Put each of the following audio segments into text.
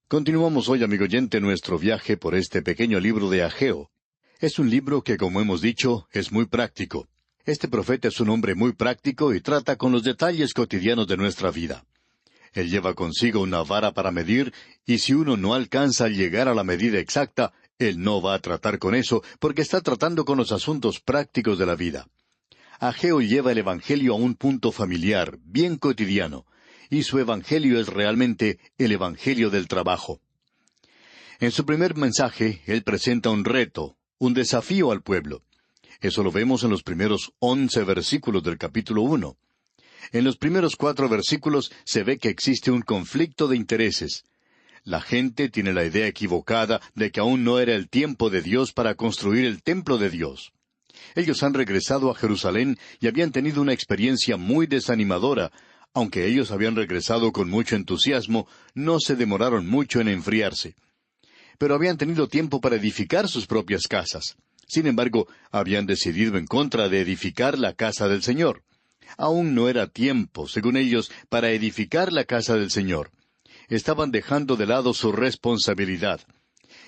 Continuamos hoy, amigo oyente, nuestro viaje por este pequeño libro de Ageo. Es un libro que, como hemos dicho, es muy práctico. Este profeta es un hombre muy práctico y trata con los detalles cotidianos de nuestra vida. Él lleva consigo una vara para medir, y si uno no alcanza a llegar a la medida exacta, él no va a tratar con eso, porque está tratando con los asuntos prácticos de la vida. Ageo lleva el Evangelio a un punto familiar, bien cotidiano, y su Evangelio es realmente el Evangelio del trabajo. En su primer mensaje, él presenta un reto, un desafío al pueblo. Eso lo vemos en los primeros 11 versículos del capítulo 1. En los primeros 4 versículos se ve que existe un conflicto de intereses. La gente tiene la idea equivocada de que aún no era el tiempo de Dios para construir el templo de Dios. Ellos han regresado a Jerusalén y habían tenido una experiencia muy desanimadora. Aunque ellos habían regresado con mucho entusiasmo, no se demoraron mucho en enfriarse. Pero habían tenido tiempo para edificar sus propias casas. Sin embargo, habían decidido en contra de edificar la casa del Señor. Aún no era tiempo, según ellos, para edificar la casa del Señor. Estaban dejando de lado su responsabilidad.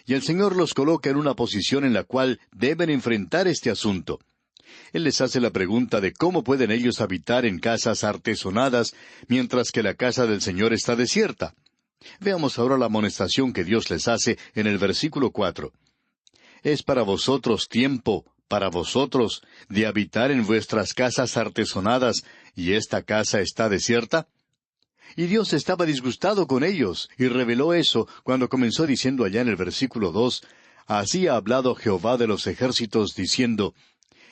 Y el Señor los coloca en una posición en la cual deben enfrentar este asunto. Él les hace la pregunta de cómo pueden ellos habitar en casas artesonadas mientras que la casa del Señor está desierta. Veamos ahora la amonestación que Dios les hace en el versículo 4. ¿Es para vosotros tiempo, para vosotros, de habitar en vuestras casas artesonadas, y esta casa está desierta? Y Dios estaba disgustado con ellos, y reveló eso cuando comenzó diciendo allá en el versículo 2, «Así ha hablado Jehová de los ejércitos, diciendo,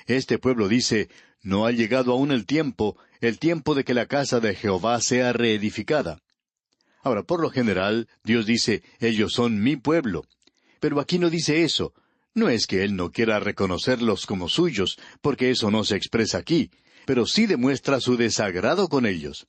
este pueblo dice, no ha llegado aún el tiempo de que la casa de Jehová sea reedificada». Ahora, por lo general, Dios dice, ellos son mi pueblo. Pero aquí no dice eso. No es que Él no quiera reconocerlos como suyos, porque eso no se expresa aquí, pero sí demuestra su desagrado con ellos.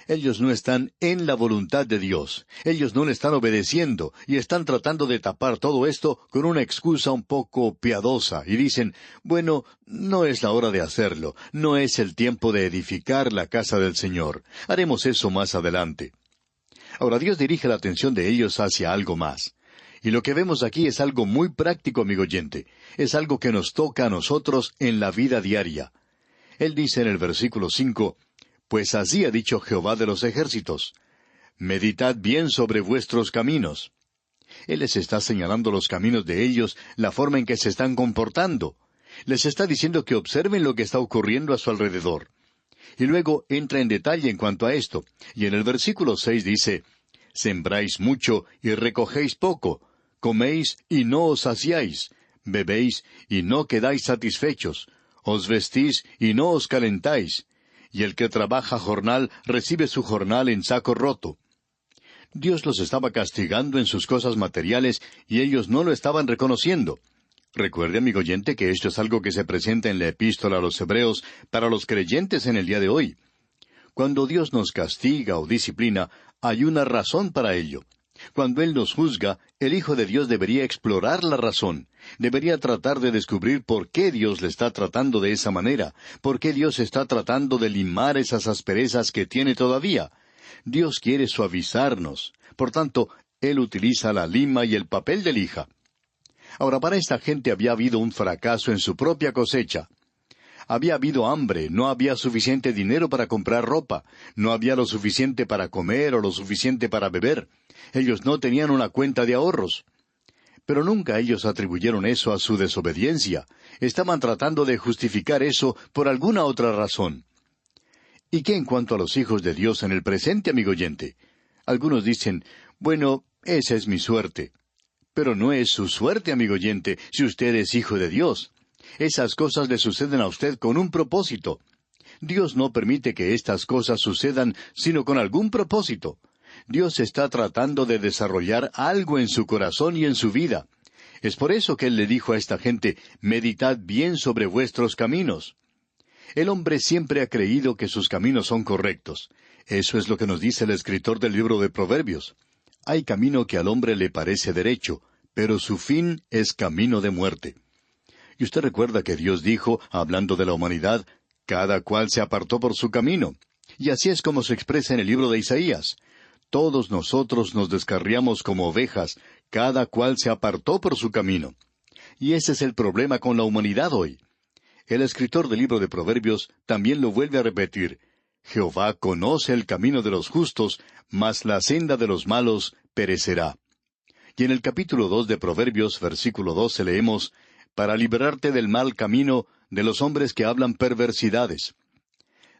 Ellos no están en la voluntad de Dios. Ellos no le están obedeciendo y están tratando de tapar todo esto con una excusa un poco piadosa y dicen, bueno, no es la hora de hacerlo, no es el tiempo de edificar la casa del Señor. Haremos eso más adelante. Ahora Dios dirige la atención de ellos hacia algo más. Y lo que vemos aquí es algo muy práctico, amigo oyente. Es algo que nos toca a nosotros en la vida diaria. Él dice en el versículo 5, «Pues así ha dicho Jehová de los ejércitos, meditad bien sobre vuestros caminos». Él les está señalando los caminos de ellos, la forma en que se están comportando. Les está diciendo que observen lo que está ocurriendo a su alrededor. Y luego entra en detalle en cuanto a esto. Y en el versículo 6 dice, «Sembráis mucho y recogéis poco, coméis y no os saciáis, bebéis y no quedáis satisfechos, os vestís y no os calentáis, y el que trabaja jornal recibe su jornal en saco roto». Dios los estaba castigando en sus cosas materiales y ellos no lo estaban reconociendo. Recuerde, amigo oyente, que esto es algo que se presenta en la epístola a los Hebreos para los creyentes en el día de hoy. Cuando Dios nos castiga o disciplina, hay una razón para ello. Cuando Él nos juzga, el Hijo de Dios debería explorar la razón. Debería tratar de descubrir por qué Dios le está tratando de esa manera, por qué Dios está tratando de limar esas asperezas que tiene todavía. Dios quiere suavizarnos. Por tanto, Él utiliza la lima y el papel de lija. Ahora, para esta gente había habido un fracaso en su propia cosecha. Había habido hambre, no había suficiente dinero para comprar ropa, no había lo suficiente para comer o lo suficiente para beber. Ellos no tenían una cuenta de ahorros. Pero nunca ellos atribuyeron eso a su desobediencia. Estaban tratando de justificar eso por alguna otra razón. ¿Y qué en cuanto a los hijos de Dios en el presente, amigo oyente? Algunos dicen, bueno, esa es mi suerte. Pero no es su suerte, amigo oyente, si usted es hijo de Dios. Esas cosas le suceden a usted con un propósito. Dios no permite que estas cosas sucedan sino con algún propósito. Dios está tratando de desarrollar algo en su corazón y en su vida. Es por eso que Él le dijo a esta gente, meditad bien sobre vuestros caminos. El hombre siempre ha creído que sus caminos son correctos. Eso es lo que nos dice el escritor del libro de Proverbios. Hay camino que al hombre le parece derecho, pero su fin es camino de muerte. Y usted recuerda que Dios dijo, hablando de la humanidad, cada cual se apartó por su camino. Y así es como se expresa en el libro de Isaías. Todos nosotros nos descarriamos como ovejas, cada cual se apartó por su camino. Y ese es el problema con la humanidad hoy. El escritor del libro de Proverbios también lo vuelve a repetir. Jehová conoce el camino de los justos, mas la senda de los malos perecerá. Y en el capítulo 2 de Proverbios, versículo 12, leemos, para librarte del mal camino de los hombres que hablan perversidades.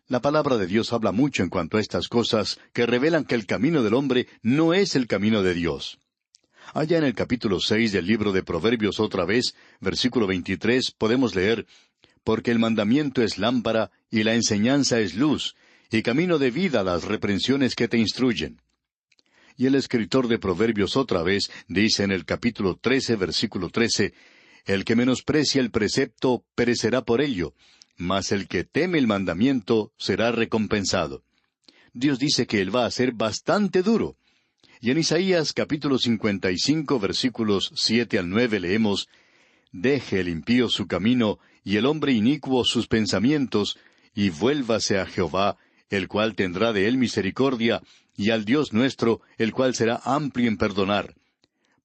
La palabra de Dios habla mucho en cuanto a estas cosas que revelan que el camino del hombre no es el camino de Dios. Allá en el capítulo 6 del libro de Proverbios otra vez, versículo 23, podemos leer, porque el mandamiento es lámpara y la enseñanza es luz, y camino de vida las reprensiones que te instruyen. Y el escritor de Proverbios otra vez dice en el capítulo 13, versículo 13, el que menosprecia el precepto perecerá por ello, mas el que teme el mandamiento será recompensado. Dios dice que Él va a ser bastante duro. Y en Isaías capítulo 55, versículos 7 al 9 leemos, deje el impío su camino, y el hombre inicuo sus pensamientos, y vuélvase a Jehová, el cual tendrá de él misericordia, y al Dios nuestro, el cual será amplio en perdonar.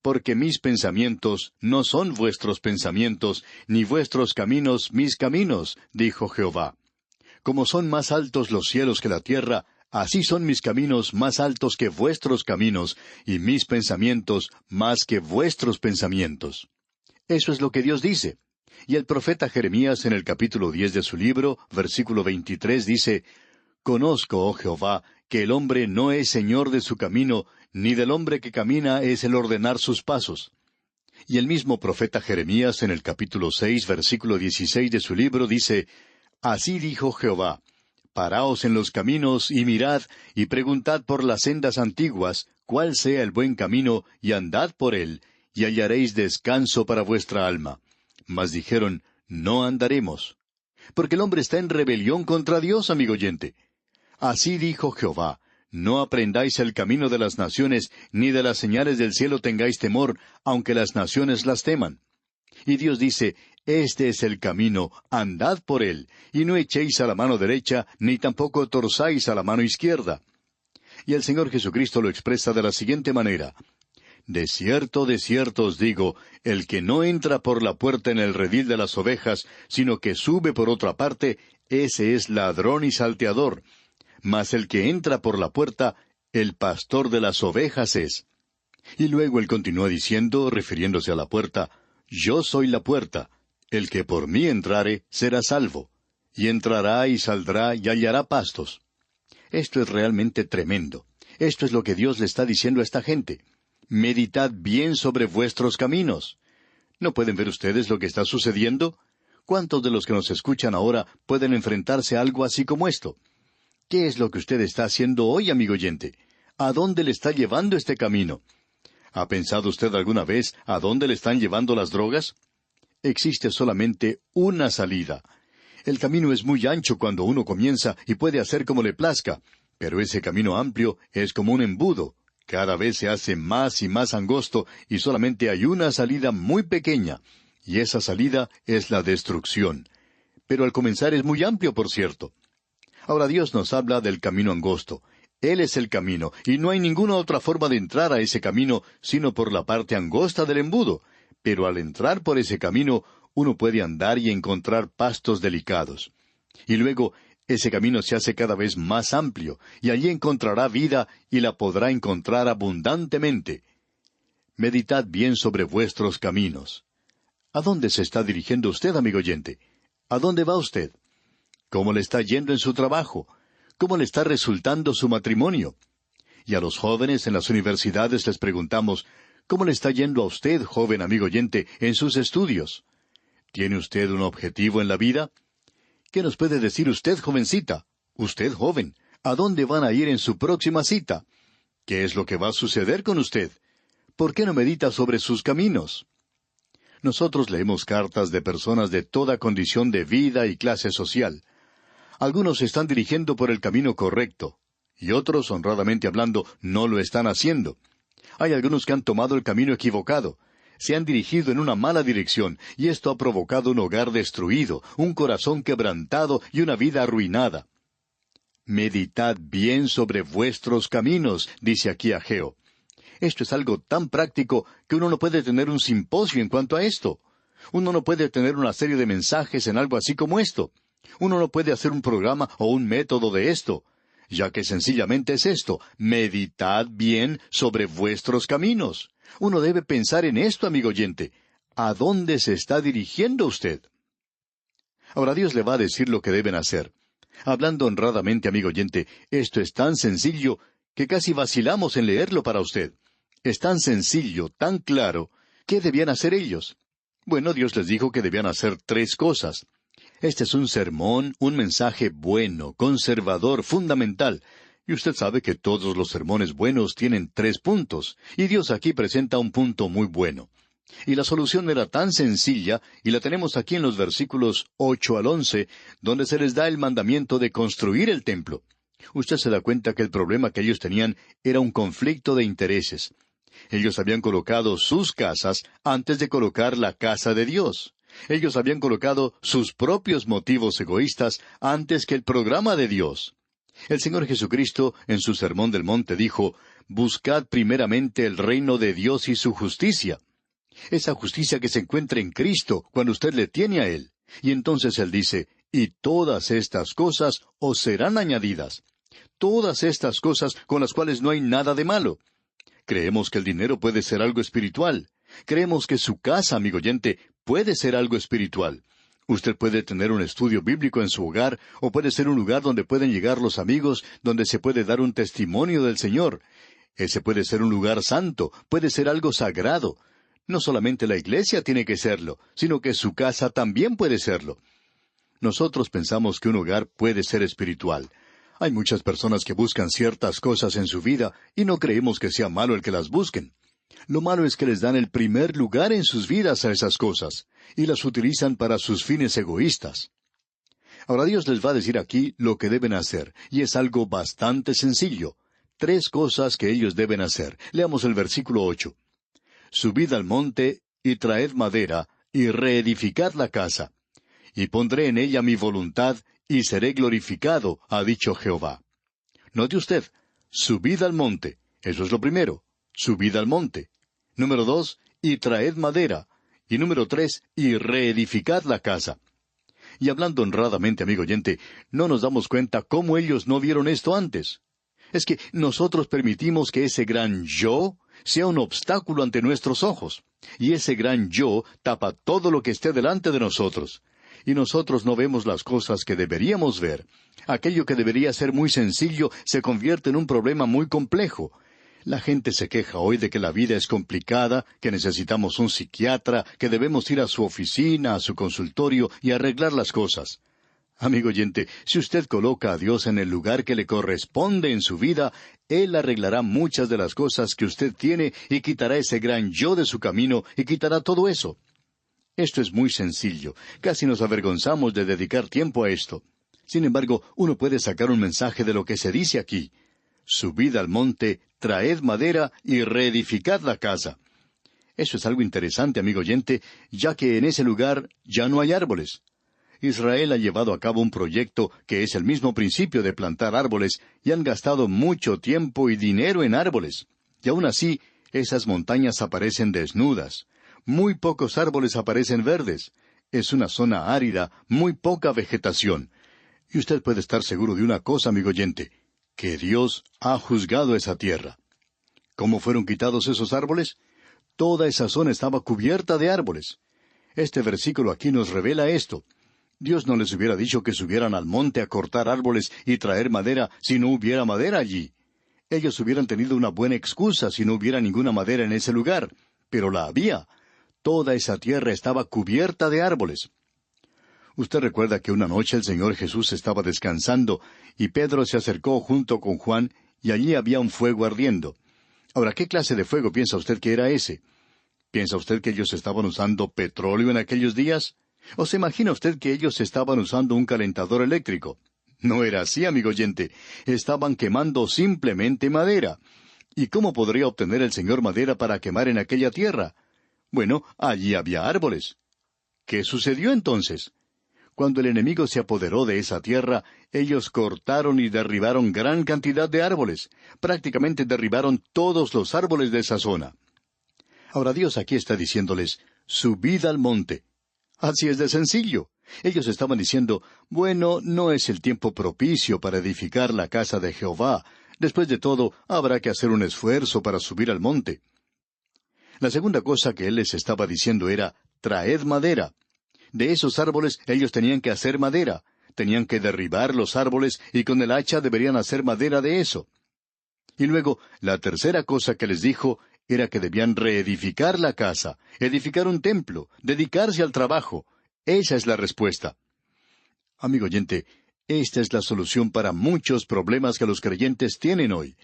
Porque mis pensamientos no son vuestros pensamientos, ni vuestros caminos mis caminos, dijo Jehová. Como son más altos los cielos que la tierra, así son mis caminos más altos que vuestros caminos, y mis pensamientos más que vuestros pensamientos. Eso es lo que Dios dice. Y el profeta Jeremías en el capítulo 10 de su libro, versículo 23, dice, conozco, oh Jehová, que el hombre no es señor de su camino, ni del hombre que camina es el ordenar sus pasos. Y el mismo profeta Jeremías en el capítulo 6, versículo 16 de su libro dice, así dijo Jehová, paraos en los caminos y mirad, y preguntad por las sendas antiguas, cuál sea el buen camino, y andad por él, y hallaréis descanso para vuestra alma. Mas dijeron, no andaremos. Porque el hombre está en rebelión contra Dios, amigo oyente. Así dijo Jehová, no aprendáis el camino de las naciones, ni de las señales del cielo tengáis temor, aunque las naciones las teman. Y Dios dice, este es el camino, andad por él, y no echéis a la mano derecha, ni tampoco torzáis a la mano izquierda. Y el Señor Jesucristo lo expresa de la siguiente manera, de cierto os digo, el que no entra por la puerta en el redil de las ovejas, sino que sube por otra parte, ese es ladrón y salteador. Mas el que entra por la puerta, el pastor de las ovejas es. Y luego él continúa diciendo, refiriéndose a la puerta, yo soy la puerta, el que por mí entrare será salvo, y entrará y saldrá y hallará pastos. Esto es realmente tremendo. Esto es lo que Dios le está diciendo a esta gente. Meditad bien sobre vuestros caminos. ¿No pueden ver ustedes lo que está sucediendo? ¿Cuántos de los que nos escuchan ahora pueden enfrentarse a algo así como esto? ¿Qué es lo que usted está haciendo hoy, amigo oyente? ¿A dónde le está llevando este camino? ¿Ha pensado usted alguna vez a dónde le están llevando las drogas? Existe solamente una salida. El camino es muy ancho cuando uno comienza y puede hacer como le plazca, pero ese camino amplio es como un embudo. Cada vez se hace más y más angosto y solamente hay una salida muy pequeña, y esa salida es la destrucción. Pero al comenzar es muy amplio, por cierto. Ahora Dios nos habla del camino angosto. Él es el camino, y no hay ninguna otra forma de entrar a ese camino sino por la parte angosta del embudo. Pero al entrar por ese camino, uno puede andar y encontrar pastos delicados. Y luego, ese camino se hace cada vez más amplio, y allí encontrará vida y la podrá encontrar abundantemente. Meditad bien sobre vuestros caminos. ¿A dónde se está dirigiendo usted, amigo oyente? ¿A dónde va usted? ¿Cómo le está yendo en su trabajo? ¿Cómo le está resultando su matrimonio? Y a los jóvenes en las universidades les preguntamos, ¿cómo le está yendo a usted, joven amigo oyente, en sus estudios? ¿Tiene usted un objetivo en la vida? ¿Qué nos puede decir usted, jovencita? Usted, joven, ¿a dónde van a ir en su próxima cita? ¿Qué es lo que va a suceder con usted? ¿Por qué no medita sobre sus caminos? Nosotros leemos cartas de personas de toda condición de vida y clase social. Algunos se están dirigiendo por el camino correcto, y otros, honradamente hablando, no lo están haciendo. Hay algunos que han tomado el camino equivocado. Se han dirigido en una mala dirección, y esto ha provocado un hogar destruido, un corazón quebrantado y una vida arruinada. Meditad bien sobre vuestros caminos, dice aquí Ageo. Esto es algo tan práctico que uno no puede tener un simposio en cuanto a esto. Uno no puede tener una serie de mensajes en algo así como esto. Uno no puede hacer un programa o un método de esto, ya que sencillamente es esto: meditad bien sobre vuestros caminos. Uno debe pensar en esto, amigo oyente. ¿A dónde se está dirigiendo usted? Ahora Dios le va a decir lo que deben hacer. Hablando honradamente, amigo oyente, esto es tan sencillo que casi vacilamos en leerlo para usted. Es tan sencillo, tan claro. ¿Qué debían hacer ellos? Bueno, Dios les dijo que debían hacer 3 cosas. Este es un sermón, un mensaje bueno, conservador, fundamental. Y usted sabe que todos los sermones buenos tienen 3 puntos, y Dios aquí presenta un punto muy bueno. Y la solución era tan sencilla, y la tenemos aquí en los versículos 8 al 11, donde se les da el mandamiento de construir el templo. Usted se da cuenta que el problema que ellos tenían era un conflicto de intereses. Ellos habían colocado sus casas antes de colocar la casa de Dios. Ellos habían colocado sus propios motivos egoístas antes que el programa de Dios. El Señor Jesucristo, en su Sermón del Monte, dijo: «Buscad primeramente el reino de Dios y su justicia». Esa justicia que se encuentra en Cristo cuando usted le tiene a Él. Y entonces Él dice: «Y todas estas cosas os serán añadidas». Todas estas cosas con las cuales no hay nada de malo. Creemos que el dinero puede ser algo espiritual. Creemos que su casa, amigo oyente, puede ser algo espiritual. Usted puede tener un estudio bíblico en su hogar, o puede ser un lugar donde pueden llegar los amigos, donde se puede dar un testimonio del Señor. Ese puede ser un lugar santo, puede ser algo sagrado. No solamente la iglesia tiene que serlo, sino que su casa también puede serlo. Nosotros pensamos que un hogar puede ser espiritual. Hay muchas personas que buscan ciertas cosas en su vida y no creemos que sea malo el que las busquen. Lo malo es que les dan el primer lugar en sus vidas a esas cosas, y las utilizan para sus fines egoístas. Ahora Dios les va a decir aquí lo que deben hacer, y es algo bastante sencillo. 3 cosas que ellos deben hacer. Leamos el versículo 8. Subid al monte, y traed madera, y reedificad la casa. Y pondré en ella mi voluntad, y seré glorificado, ha dicho Jehová. Note usted, subid al monte. Eso es lo primero. Subid al monte. Número 2, y traed madera. Y número 3, y reedificad la casa. Y hablando honradamente, amigo oyente, no nos damos cuenta cómo ellos no vieron esto antes. Es que nosotros permitimos que ese gran yo sea un obstáculo ante nuestros ojos. Y ese gran yo tapa todo lo que esté delante de nosotros. Y nosotros no vemos las cosas que deberíamos ver. Aquello que debería ser muy sencillo se convierte en un problema muy complejo. La gente se queja hoy de que la vida es complicada, que necesitamos un psiquiatra, que debemos ir a su oficina, a su consultorio y arreglar las cosas. Amigo oyente, si usted coloca a Dios en el lugar que le corresponde en su vida, Él arreglará muchas de las cosas que usted tiene y quitará ese gran yo de su camino y quitará todo eso. Esto es muy sencillo. Casi nos avergonzamos de dedicar tiempo a esto. Sin embargo, uno puede sacar un mensaje de lo que se dice aquí. Subid al monte, traed madera y reedificad la casa. Eso es algo interesante, amigo oyente, ya que en ese lugar ya no hay árboles. Israel ha llevado a cabo un proyecto que es el mismo principio de plantar árboles, y han gastado mucho tiempo y dinero en árboles. Y aún así, esas montañas aparecen desnudas. Muy pocos árboles aparecen verdes. Es una zona árida, muy poca vegetación. Y usted puede estar seguro de una cosa, amigo oyente, que Dios ha juzgado esa tierra. ¿Cómo fueron quitados esos árboles? Toda esa zona estaba cubierta de árboles. Este versículo aquí nos revela esto. Dios no les hubiera dicho que subieran al monte a cortar árboles y traer madera si no hubiera madera allí. Ellos hubieran tenido una buena excusa si no hubiera ninguna madera en ese lugar, pero la había. Toda esa tierra estaba cubierta de árboles. Usted recuerda que una noche el Señor Jesús estaba descansando, y Pedro se acercó junto con Juan, y allí había un fuego ardiendo. Ahora, ¿qué clase de fuego piensa usted que era ese? ¿Piensa usted que ellos estaban usando petróleo en aquellos días? ¿O se imagina usted que ellos estaban usando un calentador eléctrico? No era así, amigo oyente. Estaban quemando simplemente madera. ¿Y cómo podría obtener el Señor madera para quemar en aquella tierra? Bueno, allí había árboles. ¿Qué sucedió entonces? Cuando el enemigo se apoderó de esa tierra, ellos cortaron y derribaron gran cantidad de árboles. Prácticamente derribaron todos los árboles de esa zona. Ahora Dios aquí está diciéndoles, subid al monte. Así es de sencillo. Ellos estaban diciendo, bueno, no es el tiempo propicio para edificar la casa de Jehová. Después de todo, habrá que hacer un esfuerzo para subir al monte. La segunda cosa que Él les estaba diciendo era, traed madera. De esos árboles ellos tenían que hacer madera. Tenían que derribar los árboles y con el hacha deberían hacer madera de eso. Y luego, la tercera cosa que les dijo era que debían reedificar la casa, edificar un templo, dedicarse al trabajo. Esa es la respuesta. Amigo oyente, esta es la solución para muchos problemas que los creyentes tienen hoy.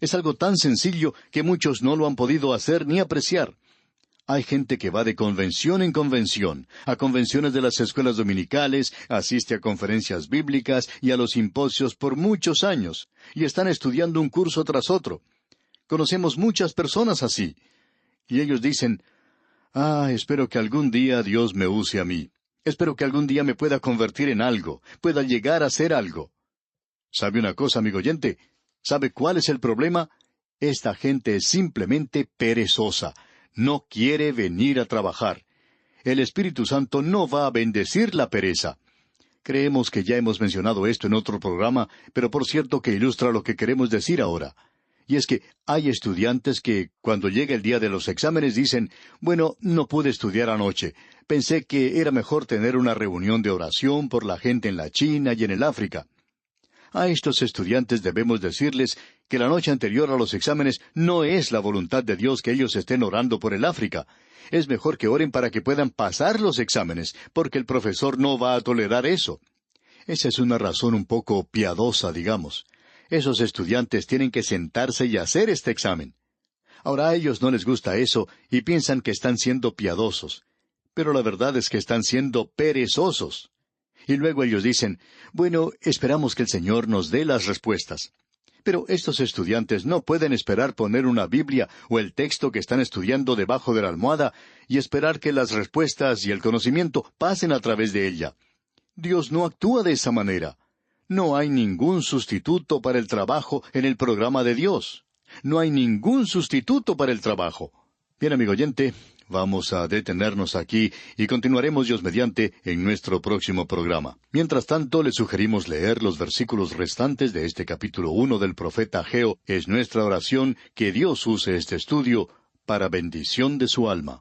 Es algo tan sencillo que muchos no lo han podido hacer ni apreciar. Hay gente que va de convención en convención, a convenciones de las escuelas dominicales, asiste a conferencias bíblicas y a los simposios por muchos años, y están estudiando un curso tras otro. Conocemos muchas personas así. Y ellos dicen, espero que algún día Dios me use a mí. Espero que algún día me pueda convertir en algo, pueda llegar a ser algo. ¿Sabe una cosa, amigo oyente? ¿Sabe cuál es el problema? Esta gente es simplemente perezosa. No quiere venir a trabajar. El Espíritu Santo no va a bendecir la pereza. Creemos que ya hemos mencionado esto en otro programa, pero por cierto que ilustra lo que queremos decir ahora. Y es que hay estudiantes que, cuando llega el día de los exámenes, dicen, bueno, no pude estudiar anoche. Pensé que era mejor tener una reunión de oración por la gente en la China y en el África. A estos estudiantes debemos decirles que la noche anterior a los exámenes no es la voluntad de Dios que ellos estén orando por el África. Es mejor que oren para que puedan pasar los exámenes, porque el profesor no va a tolerar eso. Esa es una razón un poco piadosa, digamos. Esos estudiantes tienen que sentarse y hacer este examen. Ahora a ellos no les gusta eso y piensan que están siendo piadosos. Pero la verdad es que están siendo perezosos. Y luego ellos dicen, bueno, esperamos que el Señor nos dé las respuestas. Pero estos estudiantes no pueden esperar poner una Biblia o el texto que están estudiando debajo de la almohada y esperar que las respuestas y el conocimiento pasen a través de ella. Dios no actúa de esa manera. No hay ningún sustituto para el trabajo en el programa de Dios. No hay ningún sustituto para el trabajo. Bien, amigo oyente, vamos a detenernos aquí y continuaremos Dios mediante en nuestro próximo programa. Mientras tanto, le sugerimos leer los versículos restantes de este capítulo 1 del profeta Ageo. Es nuestra oración que Dios use este estudio para bendición de su alma.